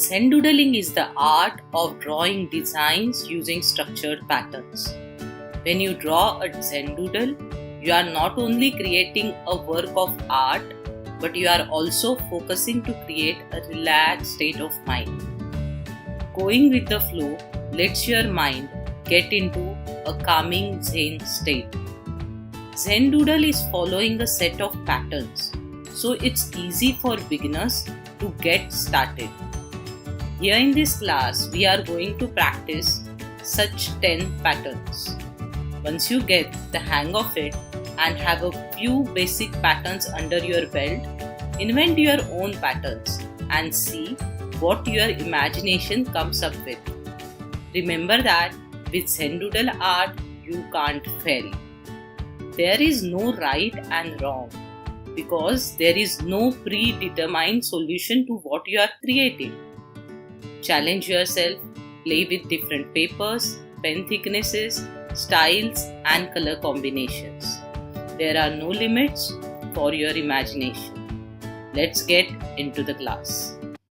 ZenDoodling is the art of drawing designs using structured patterns. When you draw a ZenDoodle, you are not only creating a work of art, but you are also focusing to create a relaxed state of mind. Going with the flow lets your mind get into a calming Zen state. ZenDoodle is following a set of patterns, so it's easy for beginners to get started. Here in this class, we are going to practice such 10 patterns. Once you get the hang of it and have a few basic patterns under your belt, invent your own patterns and see what your imagination comes up with. Remember that with ZenDoodle art, you can't fail. There is no right and wrong because there is no predetermined solution to what you are creating. Challenge yourself, play with different papers, pen thicknesses, styles and color combinations. There are no limits for your imagination. Let's get into the class.